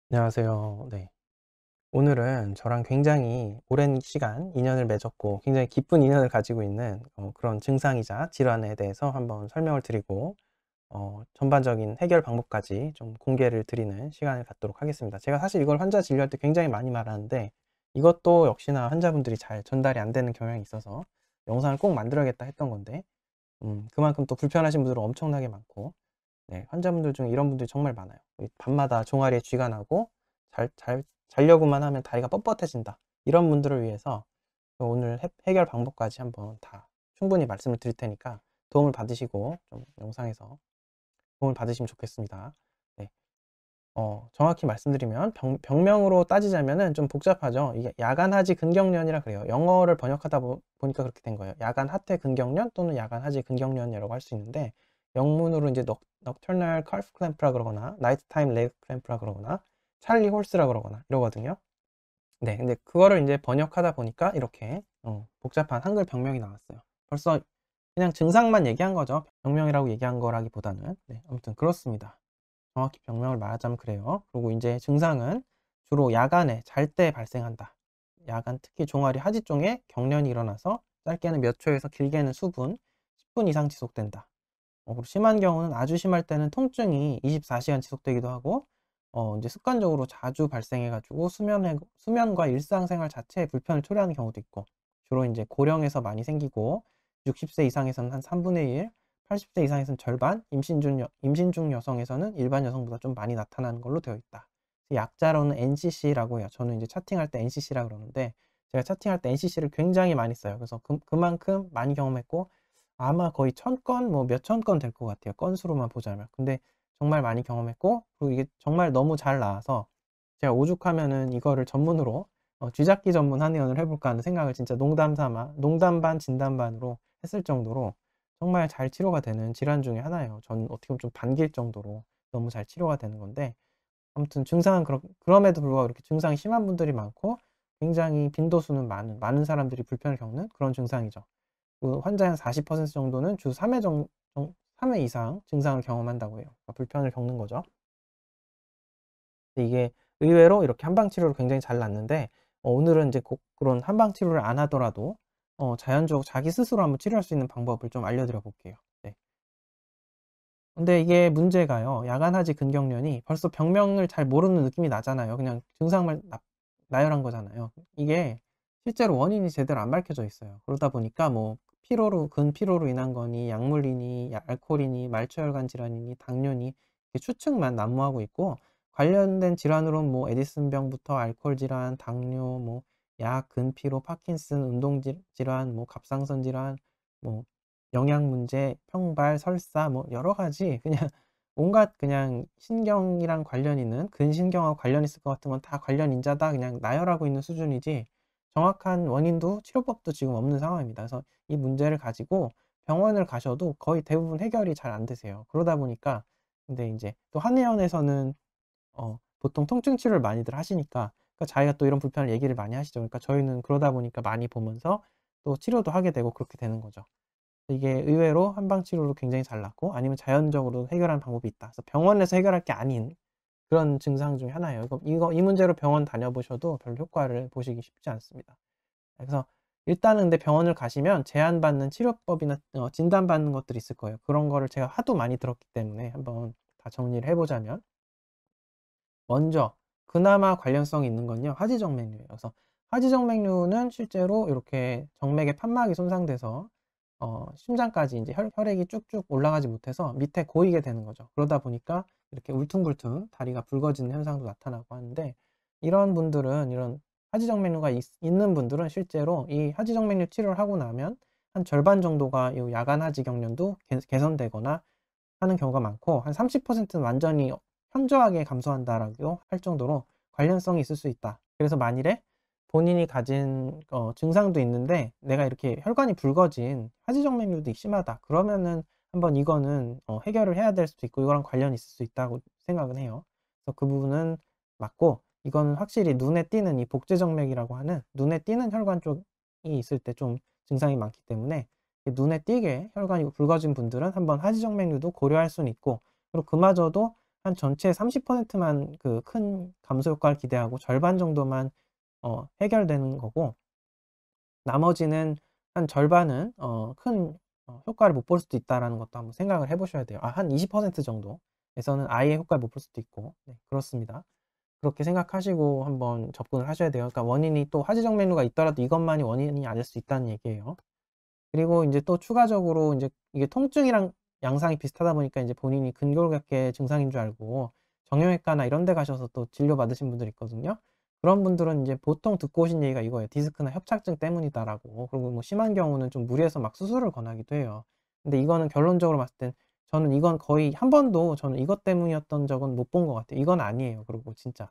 안녕하세요. 네. 오늘은 저랑 굉장히 오랜 시간 인연을 맺었고 굉장히 깊은 인연을 가지고 있는 그런 증상이자 질환에 대해서 한번 설명을 드리고 전반적인 해결 방법까지 좀 공개를 드리는 시간을 갖도록 하겠습니다. 제가 사실 이걸 환자 진료할 때 굉장히 많이 말하는데 이것도 역시나 환자분들이 잘 전달이 안 되는 경향이 있어서 영상을 꼭 만들어야겠다 했던 건데 그만큼 또 불편하신 분들은 엄청나게 많고, 네, 환자분들 중에 이런 분들이 정말 많아요. 이 밤마다 종아리에 쥐가 나고 자려고만 하면 다리가 뻣뻣해진다. 이런 분들을 위해서 오늘 해결 방법까지 한번 다 충분히 말씀을 드릴 테니까 도움을 받으시고 좀 영상에서 도움을 받으시면 좋겠습니다. 네. 정확히 말씀드리면 병명으로 따지자면은 좀 복잡하죠. 이게 야간 하지 근경련이라 그래요. 영어를 번역하다 보니까 그렇게 된 거예요. 야간 하태 근경련 또는 야간 하지 근경련이라고 할 수 있는데, 영문으로 이제 Nocturnal Calf Clamp라 그러거나 Nighttime Leg Clamp라 그러거나 찰리 홀스라 그러거나 이러거든요. 네, 근데 그거를 이제 번역하다 보니까 이렇게 복잡한 한글 병명이 나왔어요. 벌써 그냥 증상만 얘기한 거죠. 병명이라고 얘기한 거라기보다는. 네, 아무튼 그렇습니다. 정확히 병명을 말하자면 그래요. 그리고 이제 증상은 주로 야간에 잘 때 발생한다. 야간 특히 종아리 하지 쪽에 경련이 일어나서 짧게는 몇 초에서 길게는 수분, 10분 이상 지속된다. 그리고 심한 경우는, 아주 심할 때는 통증이 24시간 지속되기도 하고, 이제 습관적으로 자주 발생해 가지고 수면과 일상생활 자체에 불편을 초래하는 경우도 있고, 주로 이제 고령에서 많이 생기고 60세 이상에서는 한 3분의 1, 80세 이상에서는 절반, 임신 중 여성에서는 일반 여성보다 좀 많이 나타나는 걸로 되어 있다. 약자로는 NCC라고 해요. 저는 이제 차팅할 때 NCC라 그러는데, 제가 차팅할 때 NCC를 굉장히 많이 써요. 그래서 그만큼 많이 경험했고, 아마 거의 1000건, 뭐 몇천 건 될 것 같아요, 건수로만 보자면. 근데 정말 많이 경험했고, 그리고 이게 정말 너무 잘 나와서 제가 오죽하면은 이거를 전문으로 쥐잡기 전문 한의원을 해볼까 하는 생각을 진짜 농담 삼아, 농담 반 진담 반으로 했을 정도로 정말 잘 치료가 되는 질환 중에 하나예요. 전 어떻게 보면 좀 반길 정도로 너무 잘 치료가 되는 건데, 아무튼 증상은 그럼에도 불구하고 이렇게 증상이 심한 분들이 많고 굉장히 빈도수는 많은 사람들이 불편을 겪는 그런 증상이죠. 그 환자의 한 40% 정도는 주 3회 3회 이상 증상을 경험한다고 해요. 그러니까 불편을 겪는 거죠. 근데 이게 의외로 이렇게 한방 치료로 굉장히 잘 낫는데, 오늘은 이제 꼭 그런 한방 치료를 안 하더라도 자연적으로 자기 스스로 한번 치료할 수 있는 방법을 좀 알려드려 볼게요. 네. 근데 이게 문제가요, 야간하지 근경련이 벌써 병명을 잘 모르는 느낌이 나잖아요. 그냥 증상만 나열한 거잖아요. 이게 실제로 원인이 제대로 안 밝혀져 있어요. 그러다 보니까 뭐 근피로로 인한 거니, 약물이니, 알코올이니, 말초혈관 질환이니, 당뇨니, 이렇게 추측만 난무하고 있고, 관련된 질환으로는 뭐 에디슨병부터 알코올 질환, 당뇨, 뭐 근피로, 파킨슨, 질환, 뭐 갑상선 질환, 뭐 영양 문제, 평발, 설사, 뭐 여러 가지 그냥 온갖 그냥 신경이랑 관련 있는, 근신경하고 관련 있을 것 같은 건 다 관련 인자다 그냥 나열하고 있는 수준이지, 정확한 원인도 치료법도 지금 없는 상황입니다. 그래서 이 문제를 가지고 병원을 가셔도 거의 대부분 해결이 잘 안 되세요. 그러다 보니까, 근데 이제 또 한의원에서는 보통 통증 치료를 많이들 하시니까, 그러니까 자기가 또 이런 불편을 얘기를 많이 하시죠. 그러니까 저희는 그러다 보니까 많이 보면서 또 치료도 하게 되고 그렇게 되는 거죠. 이게 의외로 한방 치료로 굉장히 잘 낫고, 아니면 자연적으로 해결하는 방법이 있다. 그래서 병원에서 해결할 게 아닌 그런 증상 중에 하나예요. 이 문제로 병원 다녀보셔도 별 효과를 보시기 쉽지 않습니다. 그래서 일단은 근데 병원을 가시면 제한받는 치료법이나 진단받는 것들이 있을 거예요. 그런 거를 제가 하도 많이 들었기 때문에 한번 다 정리를 해 보자면, 먼저 그나마 관련성이 있는 건요, 하지정맥류예요. 그래서 하지정맥류는 실제로 이렇게 정맥의 판막이 손상돼서 심장까지 이제 혈액이 쭉쭉 올라가지 못해서 밑에 고이게 되는 거죠. 그러다 보니까 이렇게 울퉁불퉁 다리가 붉어지는 현상도 나타나고 하는데, 이런 분들은, 이런 하지정맥류가 있는 분들은 실제로 이 하지정맥류 치료를 하고 나면 한 절반 정도가 이 야간 하지경련도 개선되거나 하는 경우가 많고, 한 30%는 완전히 현저하게 감소한다라고 할 정도로 관련성이 있을 수 있다. 그래서 만일에 본인이 가진 증상도 있는데 내가 이렇게 혈관이 붉어진 하지정맥류도 심하다, 그러면은 한번 이거는 해결을 해야 될 수도 있고 이거랑 관련이 있을 수 있다고 생각은 해요. 그래서 그 부분은 맞고, 이건 확실히 눈에 띄는 이 복제정맥이라고 하는 눈에 띄는 혈관 쪽이 있을 때 좀 증상이 많기 때문에, 눈에 띄게 혈관이 붉어진 분들은 한번 하지정맥류도 고려할 수는 있고, 그리고 그마저도 한 전체의 30%만 그 큰 감소 효과를 기대하고 절반 정도만 해결되는 거고, 나머지는 한 절반은 큰 효과를 못 볼 수도 있다라는 것도 한번 생각을 해 보셔야 돼요. 한 20% 정도에서는 아예 효과를 못 볼 수도 있고, 네, 그렇습니다. 그렇게 생각하시고 한번 접근을 하셔야 돼요. 그러니까 원인이 또 화지적 메뉴가 있더라도 이것만이 원인이 아닐 수 있다는 얘기예요. 그리고 인제 또 추가적으로 인제 이게 통증이랑 양상이 비슷하다 보니까 인제 본인이 근골격계 증상인 줄 알고 정형외과나 이런 데 가셔서 또 진료받으신 분들이 있거든요. 그런 분들은 인제 보통 듣고 오신 얘기가 이거예요. "디스크나 협착증 때문이다."라고. 그리고 뭐 심한 경우는 좀 무리해서 막 수술을 권하기도 해요. 근데 이거는 결론적으로 봤을 땐 저는 이건 거의 한 번도 저는 이것 때문이었던 적은 못 본 것 같아요. 이건 아니에요, 그리고 진짜.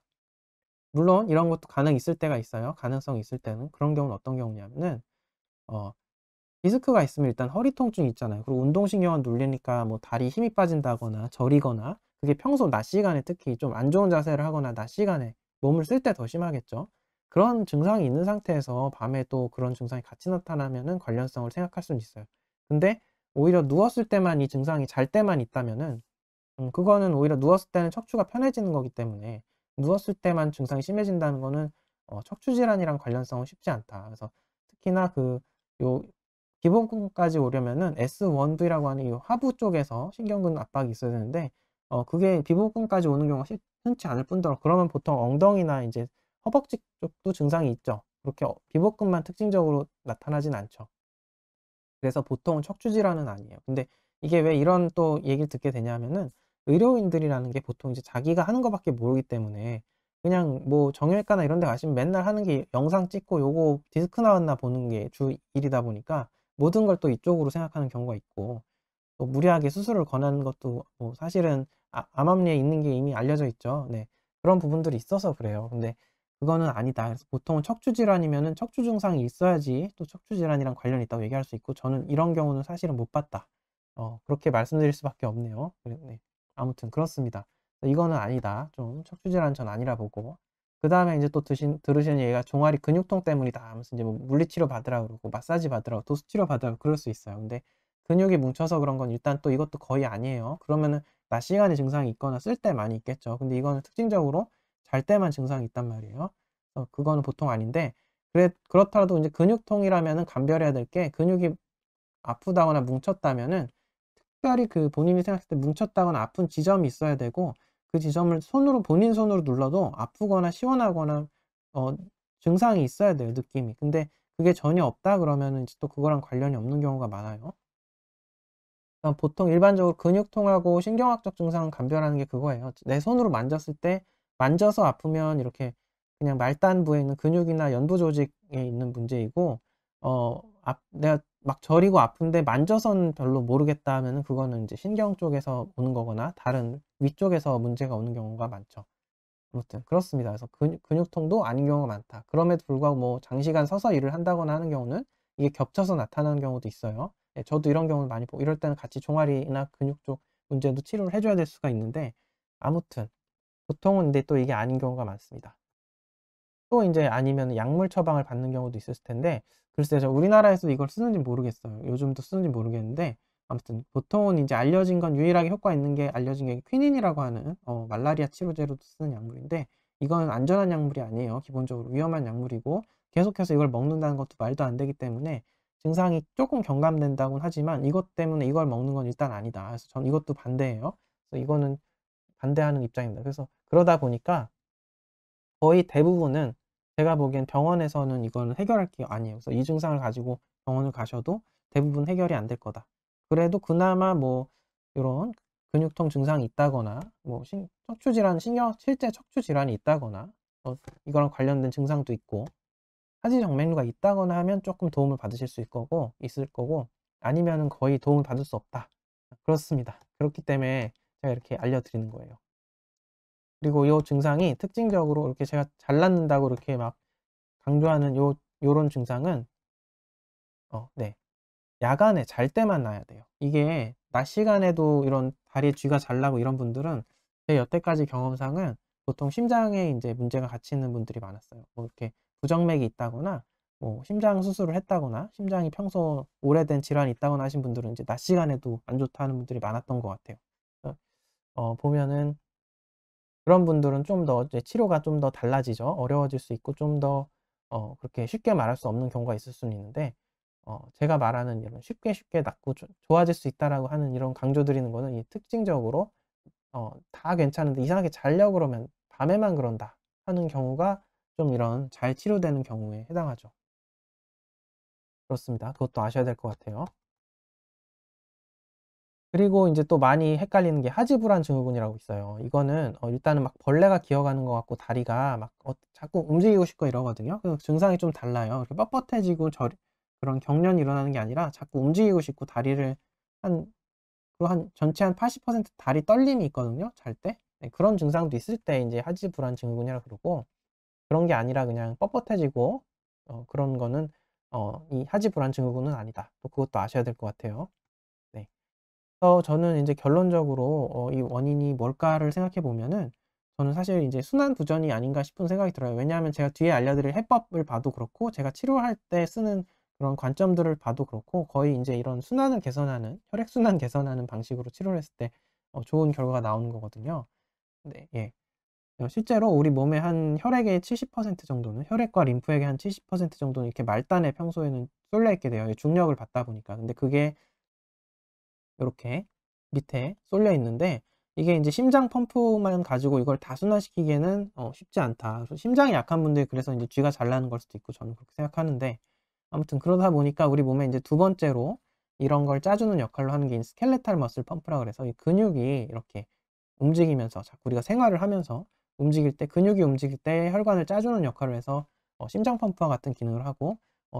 물론 이런 것도 가능 있을 때가 있어요. 가능성이 있을 때는. 그런 경우는 어떤 경우냐면은 어 디스크가 있으면 일단 허리 통증이 있잖아요. 그리고 운동신경은 눌리니까 뭐 다리에 힘이 빠진다거나 저리거나, 그게 평소 낮 시간에 특히 좀 안 좋은 자세를 하거나 낮 시간에 몸을 쓸 때 더 심하겠죠. 그런 증상이 있는 상태에서 밤에 또 그런 증상이 같이 나타나면은 관련성을 생각할 수는 있어요. 근데 오히려 누웠을 때만 이 증상이 잘 때만 있다면은 그거는 오히려 누웠을 때는 척추가 편해지는 거기 때문에 누웠을 때만 증상이 심해진다는 거는 척추 질환이랑 관련성은 쉽지 않다. 그래서 특히나 요 기본근까지 오려면은 S1V라고 하는 이 하부 쪽에서 신경근 압박이 있어야 되는데, 그게 기본근까지 오는 경우가 흔치 않을 뿐더러, 그러면 보통 엉덩이나 인제 허벅지 쪽도 증상이 있죠. 그렇게 피복근만 특징적으로 나타나진 않죠. 그래서 보통은 척추 질환은 아니에요. 근데 이게 왜 이런 또 얘기를 듣게 되냐면은, 의료인들이라는 게 보통 이제 자기가 하는 거 밖에 모르기 때문에 그냥 뭐 정형외과나 이런 데 가시면 맨날 하는 게 영상 찍고 요거 디스크 나왔나 보는 게 주 일이다 보니까 모든 걸 또 이쪽으로 생각하는 경우가 있고, 또 무리하게 수술을 권하는 것도 뭐 사실은 암암리에 있는 게 이미 알려져 있죠. 네. 그런 부분들이 있어서 그래요. 근데 그거는 아니다. 그래서 보통은 척추 질환이면은 척추 증상이 있어야지 또 척추 질환이랑 관련이 있다고 얘기할 수 있고, 저는 이런 경우는 사실은 못 봤다. 그렇게 말씀드릴 수밖에 없네요. 그래, 네. 아무튼 그렇습니다. 이거는 아니다. 좀 척추 질환은 전 아니라 보고. 그다음에 인제 또 들으신 얘기가 종아리 근육통 때문이다 하면서 인제 뭐 물리치료 받으라 그러고 마사지 받으라고 도수 치료 받으라고 그럴 수 있어요. 근데 근육이 뭉쳐서 그런 건 일단 또 이것도 거의 아니에요. 그러면은 낮 시간에 증상이 있거나 쓸 때 많이 있겠죠. 근데 이거는 특징적으로 잘 때만 증상이 있단 말이에요. 그거는 보통 아닌데, 그렇더라도 인제 근육통이라면은 감별해야 될 게, 근육이 아프다거나 뭉쳤다면은 특별히 그 본인이 생각했을 때 뭉쳤다거나 아픈 지점이 있어야 되고, 그 지점을 본인 손으로 눌러도 아프거나 시원하거나 어 증상이 있어야 돼요, 느낌이. 근데 그게 전혀 없다 그러면은 이제 또 그거랑 관련이 없는 경우가 많아요. 보통 일반적으로 근육통하고 신경학적 증상을 감별하는 게 그거예요. 내 손으로 만졌을 때 만져서 아프면 이렇게 그냥 말단부에 있는 근육이나 연부 조직에 있는 문제이고, 내가 막 저리고 아픈데 만져서는 별로 모르겠다 하면은 그거는 인제 신경 쪽에서 오는 거거나 다른 위쪽에서 문제가 오는 경우가 많죠. 아무튼 그렇습니다. 그래서 근육통도 아닌 경우가 많다. 그럼에도 불구하고 뭐 장시간 서서 일을 한다거나 하는 경우는 이게 겹쳐서 나타나는 경우도 있어요. 예, 저도 이런 경우를 많이 보고, 이럴 때는 같이 종아리나 근육 쪽 문제도 치료를 해 줘야 될 수가 있는데, 아무튼 보통은 근데 또 이게 아닌 경우가 많습니다. 또 인제 아니면은 약물 처방을 받는 경우도 있을 텐데, 글쎄요, 저 우리나라에서 이걸 쓰는지 모르겠어요. 요즘도 쓰는지 모르겠는데, 아무튼 보통은 인제 알려진 건, 유일하게 효과 있는 게 알려진 게 퀴닌이라고 하는 말라리아 치료제로도 쓰는 약물인데, 이건 안전한 약물이 아니에요. 기본적으로 위험한 약물이고, 계속해서 이걸 먹는다는 것도 말도 안 되기 때문에 증상이 쪼끔 경감된다고는 하지만 이것 때문에 이걸 먹는 건 일단 아니다. 그래서 저는 이것도 반대예요. 그래서 이거는 반대하는 입장입니다. 그래서 그러다 보니까 거의 대부분은 제가 보기엔 병원에서는 이거는 해결할 게 아니에요. 그래서 이 증상을 가지고 병원을 가셔도 대부분 해결이 안 될 거다. 그래도 그나마 뭐 요런 근육통 증상이 있다거나, 뭐 척추 질환, 실제 척추 질환이 있다거나, 이거랑 관련된 증상도 있고 하지 정맥류가 있다거나 하면 쪼끔 도움을 받으실 수 있을 거고, 아니면은 거의 도움을 받을 수 없다. 그렇습니다. 그렇기 때문에 제가 이렇게 알려 드리는 거예요. 그리고 요 증상이 특징적으로 이렇게 제가 잘 낫는다고 이렇게 막 강조하는 요런 증상은 네, 야간에 잘 때만 나야 돼요. 이게 낮 시간에도 이런 다리에 쥐가 잘 나고 이런 분들은, 제 여태까지 경험상은 보통 심장에 인제 문제가 같이 있는 분들이 많았어요. 뭐 이렇게 부정맥이 있다거나, 뭐 심장 수술을 했다거나, 심장이 평소 오래된 질환이 있다거나 하신 분들은 이제 낮 시간에도 안 좋다 하는 분들이 많았던 것 같아요. 그래서 보면은 그런 분들은 좀 더 이제 치료가 좀 더 달라지죠. 어려워질 수 있고 좀 더 그렇게 쉽게 말할 수 없는 경우가 있을 수는 있는데, 제가 말하는 이런 "쉽게 쉽게 낫고 좋아질 수 있다."라고 하는 이런 강조드리는 거는 이 특징적으로 다 괜찮은데 이상하게 자려고 그러면 "밤에만 그런다." 하는 경우가 좀 이런 잘 치료되는 경우에 해당하죠. 그렇습니다. 그것도 아셔야 될 것 같아요. 그리고 인제 또 많이 헷갈리는 게 하지불안 증후군이라고 있어요. 이거는 일단은 막 벌레가 기어가는 것 같고 다리가 막 자꾸 움직이고 싶고 이러거든요. 그 증상이 좀 달라요. 이렇게 뻣뻣해지고 그런 경련이 일어나는 게 아니라 자꾸 움직이고 싶고 다리를 한 전체 한 80% 다리 떨림이 있거든요, 잘 때. 네, 그런 증상도 있을 때 인제 하지불안 증후군이라 그러고, 그런 게 아니라 그냥 뻣뻣해지고 그런 거는 이 하지불안 증후군은 아니다. 또 그것도 아셔야 될 것 같아요. 네. 그래서 저는 인제 결론적으로 이 원인이 뭘까를 생각해 보면은, 저는 사실 인제 순환 부전이 아닌가 싶은 생각이 들어요. 왜냐하면 제가 뒤에 알려드릴 해법을 봐도 그렇고 제가 치료할 때 쓰는 그런 관점들을 봐도 그렇고 거의 인제 이런 순환을 개선하는, 혈액순환 개선하는 방식으로 치료를 했을 때 좋은 결과가 나오는 거거든요. 네, 예. 실제로 우리 몸의 한 혈액의 70% 정도는, 혈액과 림프액의 한 70% 정도는 이렇게 말단에 평소에는 쏠려 있게 돼요, 이 중력을 받다 보니까. 근데 그게 요렇게 밑에 쏠려 있는데, 이게 인제 '심장 펌프만 가지고 이걸 다 순환시키기에는 쉽지 않다.' 그래서 심장이 약한 분들이 그래서 인제 쥐가 잘 나는 걸 수도 있고 저는 그렇게 생각하는데, 아무튼 그러다 보니까 우리 몸에 인제 두 번째로 이런 걸 짜 주는 역할로 하는 게 스켈레탈 머슬 펌프라 그래서 이 근육이 이렇게 움직이면서, 자꾸 우리가 생활을 하면서 움직일 때, 근육이 움직일 때 혈관을 짜 주는 역할을 해서 심장 펌프와 같은 기능을 하고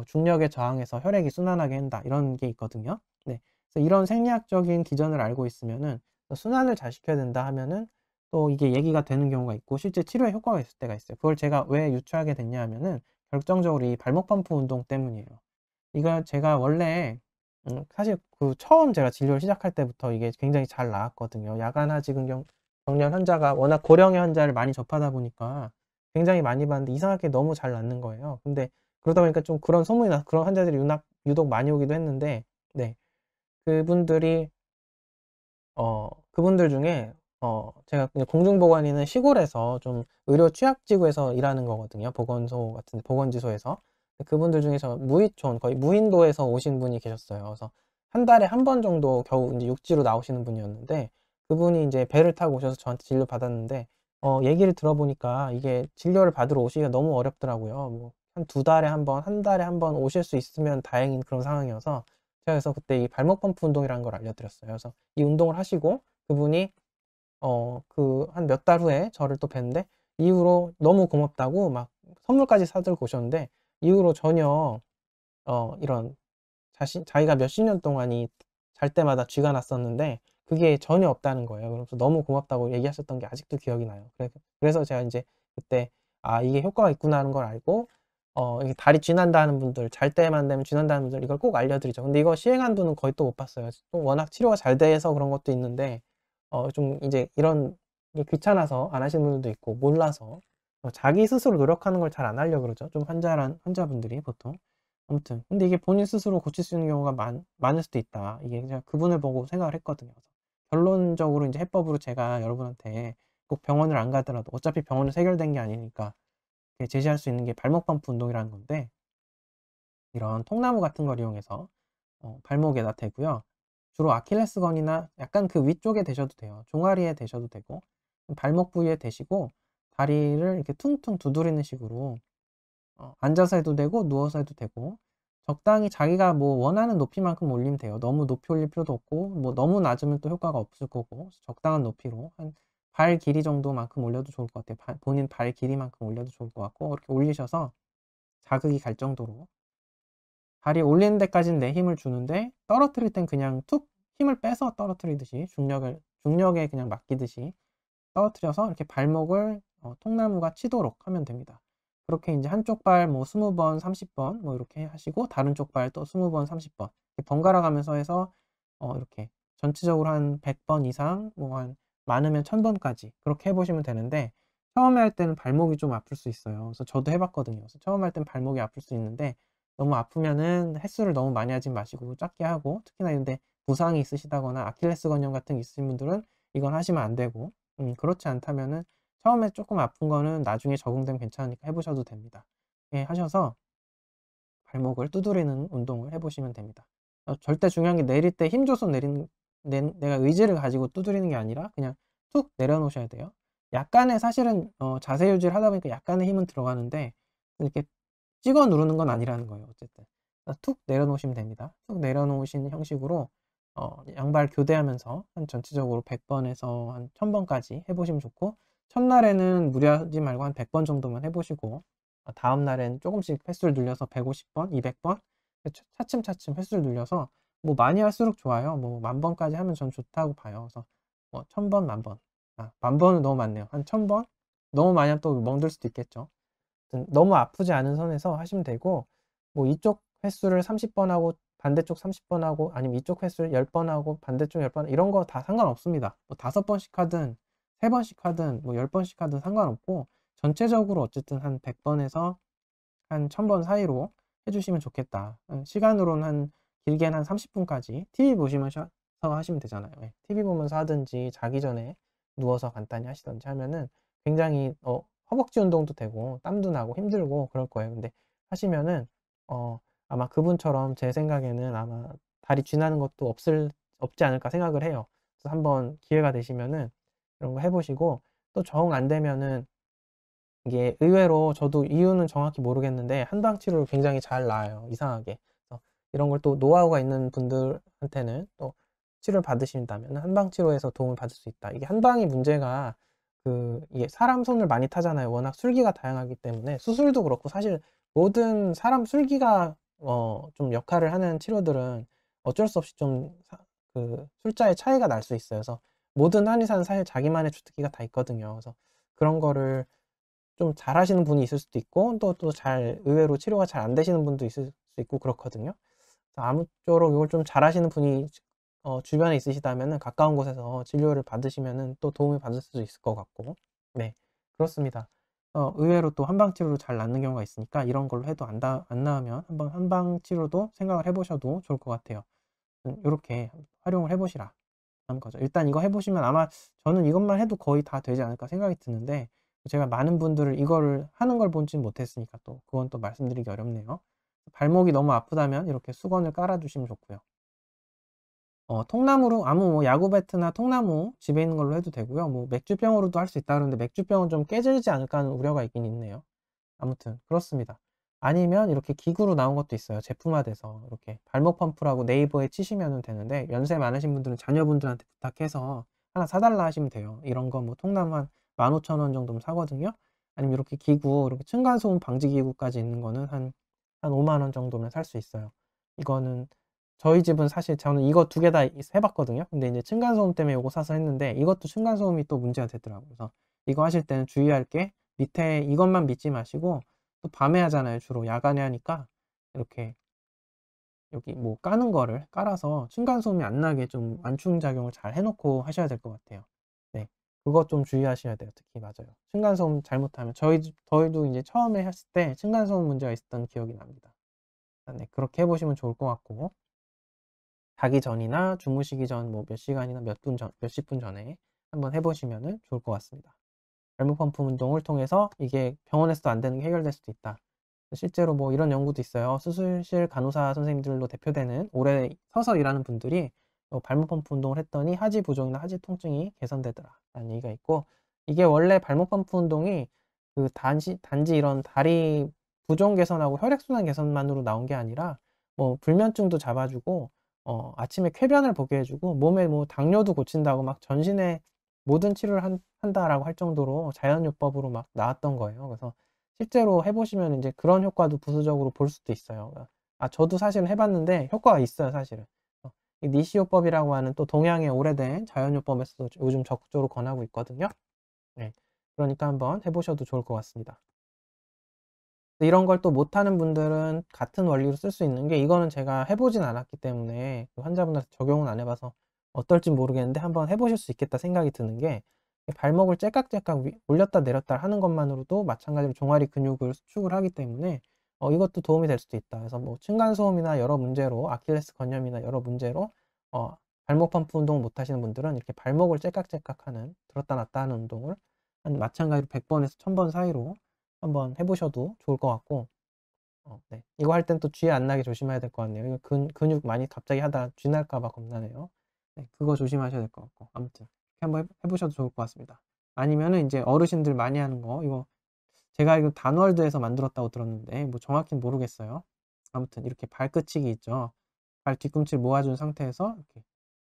중력에 저항해서 혈액이 순환하게 한다, 이런 게 있거든요. 네. 그래서 이런 생리학적인 기전을 알고 있으면은 순환을 잘 시켜야 된다 하면은 또 이게 얘기가 되는 경우가 있고 실제 치료에 효과가 있을 때가 있어요. 그걸 제가 왜 유추하게 됐냐 하면은 결정적으로 이 발목 펌프 운동 때문이에요. 이거 제가 원래 사실 처음 제가 진료를 시작할 때부터 이게 굉장히 잘 나았거든요. 야간 하지근경 경련 환자가 워낙 고령의 환자를 많이 접하다 보니까 굉장히 많이 봤는데 이상하게 너무 잘 낫는 거예요. 근데 그러다 보니까 좀 그런 소문이 나서 그런 환자들이 유독 많이 오기도 했는데, 네, 그분들이 그분들 중에 제가 그냥 공중보건의는 시골에서 좀 의료 취약지구에서 일하는 거거든요. 보건소 같은 보건지소에서. 그분들 중에서 무이촌, 거의 무인도에서 오신 분이 계셨어요. 그래서 한 달에 한 번 정도 겨우 인제 육지로 나오시는 분이었는데, 그분이 인제 배를 타고 오셔서 저한테 진료받았는데 얘기를 들어보니까 이게 진료를 받으러 오시기가 너무 어렵더라고요. 뭐 한 두 달에 한 번, 한 달에 한 번 오실 수 있으면 다행인 그런 상황이어서, 제가 그래서 그때 이 발목 펌프 운동이라는 걸 알려드렸어요. 그래서 이 운동을 하시고 그분이 한 몇 달 후에 저를 또 뵀는데, 이후로 너무 고맙다고 막 선물까지 사 들고 오셨는데, 이후로 전혀 이런 자기가 몇십 년 동안이 잘 때마다 쥐가 났었는데 그게 전혀 없다는 거예요. 그러면서 너무 고맙다고 얘기하셨던 게 아직도 기억이 나요. 그래서 제가 인제 그때 '아, 이게 효과가 있구나.' 하는 걸 알고 이게 다리 쥐 난다 하는 분들, 잘 때만 되면 쥐 난다는 분들 이걸 꼭 알려드리죠. 근데 이거 시행한 분은 거의 또 못 봤어요. 또 워낙 치료가 잘 돼서 그런 것도 있는데 좀 이제 이런 게 귀찮아서 안 하시는 분들도 있고, 몰라서 자기 스스로 노력하는 걸 잘 안 하려고 그러죠, 좀 환자분들이 보통. 아무튼 근데 이게 본인 스스로 고칠 수 있는 경우가 많을 수도 있다. 이게 그냥 그분을 보고 생각을 했거든요. 그래서 결론적으로 인제 해법으로 제가 여러분한테 꼭 병원을 안 가더라도 어차피 병원에서 해결된 게 아니니까 제시할 수 있는 게 발목 펌프 운동이라는 건데, 이런 통나무 같은 걸 이용해서 발목에다 대고요. 주로 아킬레스건이나 약간 그 위쪽에 대셔도 돼요. 종아리에 대셔도 되고 발목 부위에 대시고 다리를 이렇게 퉁퉁 두드리는 식으로 앉아서 해도 되고 누워서 해도 되고, 적당히 자기가 뭐 원하는 높이만큼 올리면 돼요. 너무 높이 올릴 필요도 없고 뭐 너무 낮으면 또 효과가 없을 거고, 적당한 높이로 한 발 길이 정도만큼 올려도 좋을 것 같아요. 본인 발 길이만큼 올려도 좋을 것 같고, 그렇게 올리셔서 자극이 갈 정도로 다리 올리는 데까지는 내 힘을 주는데 떨어뜨릴 땐 그냥 툭 힘을 빼서 떨어뜨리듯이, 중력에 그냥 맡기듯이 떨어뜨려서 이렇게 발목을 통나무가 치도록 하면 됩니다. 그렇게 인제 한쪽 발 뭐 20 번, 30번 뭐 이렇게 하시고 다른 쪽 발 또 20 번, 30번 이렇게 번갈아 가면서 해서 이렇게 전체적으로 한 100번 이상, 뭐 한 많으면 1000 번까지 그렇게 해 보시면 되는데, 처음에 할 때는 발목이 좀 아플 수 있어요. 그래서 저도 해 봤거든요. 그래서 처음 할 땐 발목이 아플 수 있는데, 너무 아프면은 횟수를 너무 많이 하지 마시고 작게 하고, 특히나 근데 부상이 있으시다거나 아킬레스 건염 같은 게 있으신 분들은 이건 하시면 안 되고, 그렇지 않다면은 처음에 조금 아픈 거는 나중에 적응되면 괜찮으니까 해 보셔도 됩니다. 예, 하셔서 발목을 두드리는 운동을 해 보시면 됩니다. 절대 중요한 게 내릴 때 힘 줘서 내리는, 내가 의지를 가지고 두드리는 게 아니라 그냥 툭 내려놓으셔야 돼요. 약간의 사실은 자세 유지를 하다 보니까 약간의 힘은 들어가는데 이렇게 찍어 누르는 건 아니라는 거예요, 어쨌든. 툭 내려놓으시면 됩니다. 툭 내려놓으신 형식으로 양발 교대하면서 한 전체적으로 100번에서 한 1000번까지 해 보시면 좋고, 첫날에는 무리하지 말고 한 100번 정도만 해 보시고 다음 날엔 조금씩 횟수를 늘려서 150번, 200번 차츰차츰 횟수를 늘려서 뭐 많이 할수록 좋아요. 뭐 10,000번까지 하면 전 좋다고 봐요. 그래서 뭐 1000번, 10,000번. 10,000번은 너무 많네요. 한 1000번? 너무 많이 하면 또 멍들 수도 있겠죠. 너무 아프지 않은 선에서 하시면 되고, 뭐 이쪽 횟수를 30번 하고 반대쪽 30번 하고, 아니면 이쪽 횟수를 10번 하고 반대쪽 10번, 이런 거 다 상관없습니다. 뭐 5번씩 하든 3번씩 하든 뭐 10번씩 하든 상관없고, 전체적으로 어쨌든 한 100번에서 한 1000번 사이로 해주시면 좋겠다. 시간으로는 한 길게는 한 30분까지 TV 보시면서 하시면 되잖아요. TV 보면서 하든지 자기 전에 누워서 간단히 하시든지 하면은 굉장히 허벅지 운동도 되고 땀도 나고 힘들고 그럴 거예요. 근데 하시면은 아마 그분처럼 제 생각에는 아마 다리 쥐나는 것도 없지 않을까 생각을 해요. 그래서 한번 기회가 되시면은 이런 거 해보시고, 또 정 안 되면은 이게 의외로 저도 이유는 정확히 모르겠는데 한방 치료를 굉장히 잘 나아요, 이상하게. 그래서 이런 걸 또 노하우가 있는 분들한테는 또 치료를 받으신다면 한방 치료에서 도움을 받을 수 있다. 이게 한방이 문제가, 이게 사람 손을 많이 타잖아요. 워낙 술기가 다양하기 때문에 수술도 그렇고, 사실 모든 사람 술기가 좀 역할을 하는 치료들은 어쩔 수 없이 좀 술자의 차이가 날 수 있어요. 그래서 모든 한의사는 사실 자기만의 주특기가 다 있거든요. 그래서 그런 거를 좀 잘하시는 분이 있을 수도 있고, 또 잘 의외로 치료가 잘 안 되시는 분도 있을 수 있고 그렇거든요. 그래서 아무쪼록 이걸 좀 잘하시는 분이 주변에 있으시다면은 가까운 곳에서 진료를 받으시면은 또 도움을 받을 수도 있을 것 같고. 네, 그렇습니다. 의외로 또 한방 치료로 잘 낫는 경우가 있으니까 이런 걸로 해도 안 나으면 한번 한방 치료도 생각을 해보셔도 좋을 것 같아요. 요렇게 활용을 해보시라 하는 거죠. 일단 이거 해보시면 아마 저는 이것만 해도 거의 다 되지 않을까 생각이 드는데, 제가 많은 분들을 이거를 하는 걸 보진 못했으니까 또 그건 또 말씀드리기 어렵네요. 발목이 너무 아프다면 이렇게 수건을 깔아 주시면 좋고요. 통나무로 아무 뭐 야구 배트나 통나무 집에 있는 걸로 해도 되고요. 뭐 맥주병으로도 할 수 있다 그러는데 맥주병은 좀 깨지지 않을까 하는 우려가 있긴 있네요. 아무튼 그렇습니다. 아니면 이렇게 기구로 나온 것도 있어요. 제품화돼서 이렇게 발목 펌프라고 네이버에 치시면 되는데, 연세 많으신 분들은 자녀분들한테 부탁해서 하나 사달라 하시면 돼요. 이런 거 뭐 통나무 한 15,000원 정도면 사거든요. 아니면 이렇게 기구, 이렇게 층간소음 방지 기구까지 있는 거는 한 5만 원 정도면 살 수 있어요. 이거는 저희 집은 사실 저는 이거 두 개 다 해봤거든요. 근데 이제 층간소음 때문에 이거 사서 했는데, 이것도 층간소음이 또 문제가 되더라고요. 그래서 이거 하실 때는 주의할 게, 밑에 이것만 믿지 마시고, 또 밤에 하잖아요. 주로 야간에 하니까 이렇게 여기 뭐 까는 거를 깔아서 층간소음이 안 나게 좀 완충작용을 잘 해놓고 하셔야 될 것 같아요. 네, 그것 좀 주의하셔야 돼요. 특히 맞아요. 층간소음 잘못하면 저희도 이제 처음에 했을 때 층간소음 문제가 있었던 기억이 납니다. 네, 그렇게 해보시면 좋을 것 같고, 자기 전이나 주무시기 전 뭐 몇 시간이나 몇십 분 전에 한번 해보시면 좋을 것 같습니다. 발목 펌프 운동을 통해서 이게 병원에서도 안 되는 게 해결될 수도 있다. 실제로 뭐 이런 연구도 있어요. 수술실 간호사 선생님들로 대표되는 오래 서서 일하는 분들이 발목 펌프 운동을 했더니 하지 부종이나 하지 통증이 개선되더라 라는 얘기가 있고, 이게 원래 발목 펌프 운동이 단지 이런 다리 부종 개선하고 혈액순환 개선만으로 나온 게 아니라, 뭐 불면증도 잡아주고 아침에 쾌변을 보게 해주고, 몸에 뭐 당뇨도 고친다고 막 전신에 모든 치료를 한다라고 할 정도로 자연요법으로 막 나왔던 거예요. 그래서 실제로 해보시면 이제 그런 효과도 부수적으로 볼 수도 있어요. 저도 사실은 해봤는데 효과가 있어요, 사실은. 이 니시요법이라고 하는 또 동양의 오래된 자연요법에서도 요즘 적극적으로 권하고 있거든요. 네. 그러니까 한번 해보셔도 좋을 것 같습니다. 이런 걸 또 못하는 분들은 같은 원리로 쓸 수 있는 게, 이거는 제가 해보진 않았기 때문에 그 환자분한테 적용은 안 해봐서 어떨지 모르겠는데 한번 해보실 수 있겠다 생각이 드는 게, 발목을 째깍째깍 올렸다 내렸다 하는 것만으로도 마찬가지로 종아리 근육을 수축을 하기 때문에 이것도 도움이 될 수도 있다. 그래서 뭐 층간소음이나 여러 문제로, 아킬레스 건염이나 여러 문제로 발목 펌프 운동을 못 하시는 분들은 이렇게 발목을 째깍째깍 하는, 들었다 놨다 하는 운동을 한 마찬가지로 100번에서 1000번 사이로 한번 해 보셔도 좋을 것 같고 네. 이거 할 땐 또 쥐 안 나게 조심해야 될 것 같네요. 이거 근육 많이 갑자기 하다가 쥐 날까 봐 겁나네요. 네. 그거 조심하셔야 될 것 같고 아무튼 이렇게 한번 해 보셔도 좋을 것 같습니다. 아니면은 인제 어르신들 많이 하는 거 이거 제가 알기로 단월드에서 만들었다고 들었는데 뭐 정확히는 모르겠어요. 아무튼 이렇게 발끝치기 있죠. 발 뒤꿈치를 모아준 상태에서 이렇게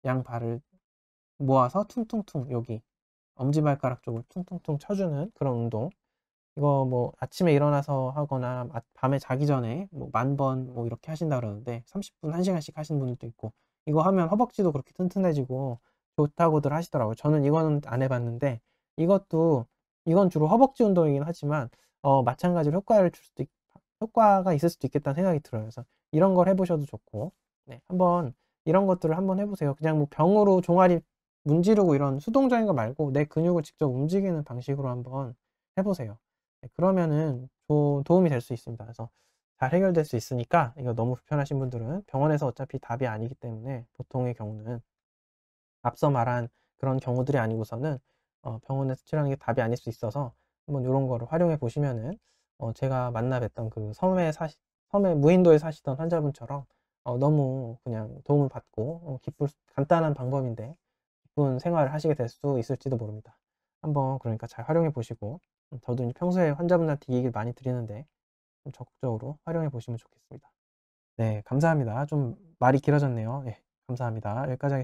양발을 모아서 퉁퉁퉁 여기 엄지발가락 쪽을 퉁퉁퉁 쳐주는 그런 운동. 이거 뭐 아침에 일어나서 하거나 밤에 자기 전에 뭐 10,000번 뭐 이렇게 하신다 그러는데 30분 1 시간씩 하시는 분들도 있고 이거 하면 허벅지도 그렇게 튼튼해지고 좋다고들 하시더라고요. 저는 이거는 안 해 봤는데 이것도 이건 주로 허벅지 운동이긴 하지만 마찬가지로 효과가 있을 수도 있겠다는 생각이 들어요. 그래서 이런 걸 해 보셔도 좋고 네 한번 이런 것들을 한번 해 보세요. 그냥 뭐 병으로 종아리 문지르고 이런 수동적인 거 말고 내 근육을 직접 움직이는 방식으로 한번 해 보세요. 네 그러면은 도움이 될 수 있습니다. 그래서 잘 해결될 수 있으니까 이거 너무 불편하신 분들은 병원에서 어차피 답이 아니기 때문에 보통의 경우는 앞서 말한 그런 경우들이 아니고서는 병원에서 치료하는 게 답이 아닐 수 있어서 한번 요런 거를 활용해 보시면은 제가 만나 뵀던 그 섬에 무인도에 사시던 환자분처럼 너무 그냥 도움을 받고 기쁠 간단한 방법인데 기쁜 생활을 하시게 될 수 있을지도 모릅니다. 한번 그러니까 잘 활용해 보시고 저도 이제 평소에 환자분들한테 이 얘기를 많이 드리는데 좀 적극적으로 활용해 보시면 좋겠습니다. 네 감사합니다. 좀 말이 길어졌네요. 예 감사합니다. 여기까지 하겠습니다.